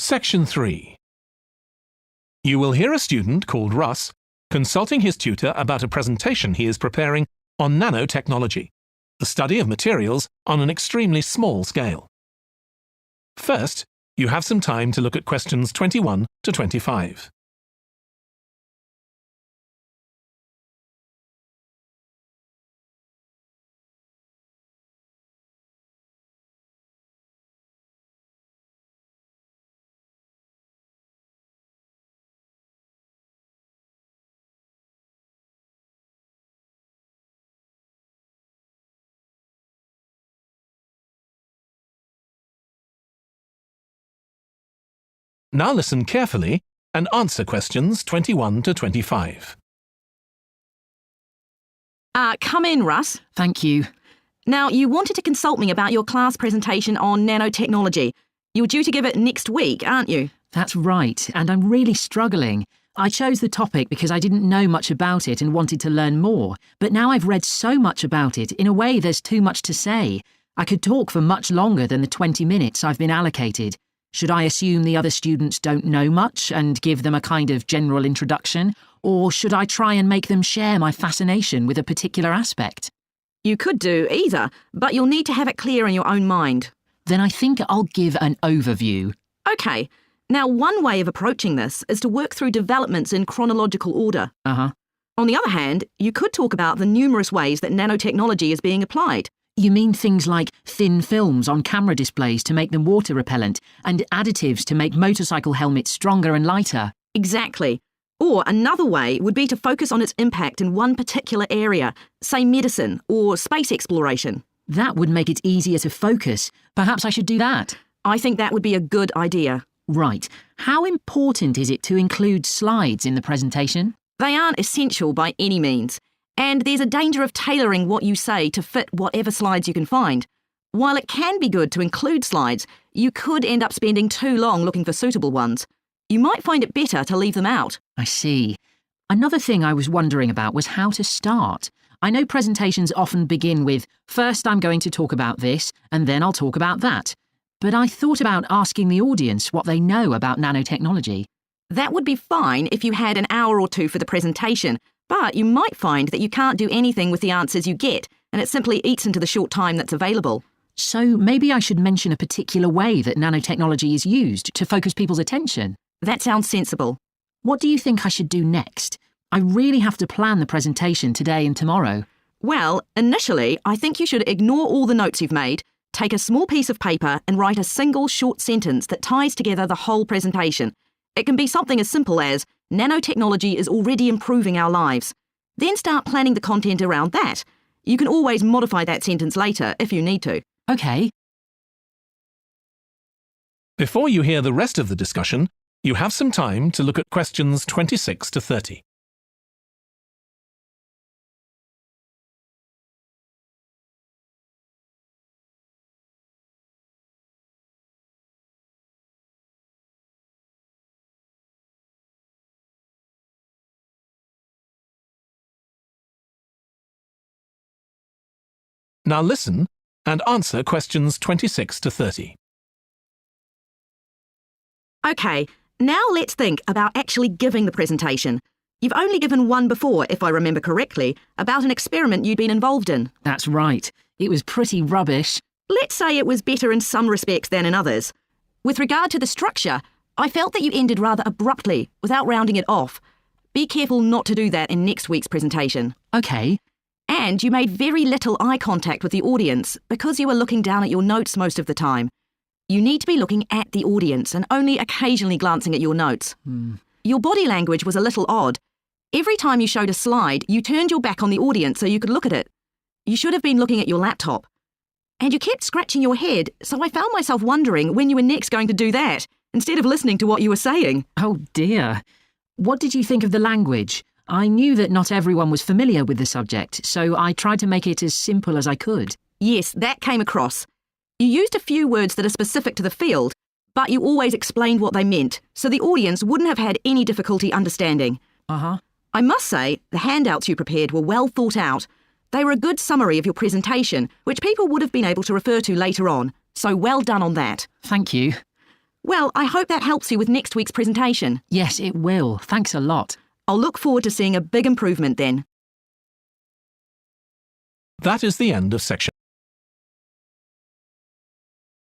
Section 3. You will hear a student called Russ consulting his tutor about a presentation he is preparing on nanotechnology, the study of materials on an extremely small scale. First, you have some time to look at questions 21 to 25. Now listen carefully and answer questions 21 to 25. Come in, Russ. Thank you. Now, you wanted to consult me about your class presentation on nanotechnology. You're due to give it next week, aren't you? That's right, and I'm really struggling. I chose the topic because I didn't know much about it and wanted to learn more, but now I've read so much about it, in a way there's too much to say. I could talk for much longer than the 20 minutes I've been allocated. Should I assume the other students don't know much and give them a kind of general introduction, or should I try and make them share my fascination with a particular aspect? You could do either, but you'll need to have it clear in your own mind. Then I think I'll give an overview. OK. Now, one way of approaching this is to work through developments in chronological order. Uh-huh. On the other hand, you could talk about the numerous ways that nanotechnology is being applied. You mean things like thin films on camera displays to make them water repellent and additives to make motorcycle helmets stronger and lighter? Exactly. Or another way would be to focus on its impact in one particular area, say medicine or space exploration. That would make it easier to focus. Perhaps I should do that. I think that would be a good idea. Right. How important is it to include slides in the presentation? They aren't essential by any means. And there's a danger of tailoring what you say to fit whatever slides you can find. While it can be good to include slides, you could end up spending too long looking for suitable ones. You might find it better to leave them out. I see. Another thing I was wondering about was how to start. I know presentations often begin with, first I'm going to talk about this, and then I'll talk about that. But I thought about asking the audience what they know about nanotechnology. That would be fine if you had an hour or two for the presentation, but you might find that you can't do anything with the answers you get, and it simply eats into the short time that's available. So maybe I should mention a particular way that nanotechnology is used to focus people's attention. That sounds sensible. What do you think I should do next? I really have to plan the presentation today and tomorrow. Well, initially, I think you should ignore all the notes you've made, take a small piece of paper and write a single short sentence that ties together the whole presentation. It can be something as simple as, nanotechnology is already improving our lives. Then start planning the content around that. You can always modify that sentence later if you need to. OK. Before you hear the rest of the discussion, you have some time to look at questions 26 to 30. Now listen and answer questions 26 to 30. OK, now let's think about actually giving the presentation. You've only given one before, if I remember correctly, about an experiment you'd been involved in. That's right. It was pretty rubbish. Let's say it was better in some respects than in others. With regard to the structure, I felt that you ended rather abruptly, without rounding it off. Be careful not to do that in next week's presentation. OK. And you made very little eye contact with the audience because you were looking down at your notes most of the time. You need to be looking at the audience and only occasionally glancing at your notes. Your body language was a little odd. Every time you showed a slide, you turned your back on the audience so you could look at it. You should have been looking at your laptop. And you kept scratching your head, so I found myself wondering when you were next going to do that, instead of listening to what you were saying. Oh dear. What did you think of the language? I knew that not everyone was familiar with the subject, so I tried to make it as simple as I could. Yes, that came across. You used a few words that are specific to the field, but you always explained what they meant, so the audience wouldn't have had any difficulty understanding. Uh-huh. I must say, the handouts you prepared were well thought out. They were a good summary of your presentation, which people would have been able to refer to later on, so well done on that. Thank you. Well, I hope that helps you with next week's presentation. Yes, it will. Thanks a lot. I'll look forward to seeing a big improvement then. That is the end of section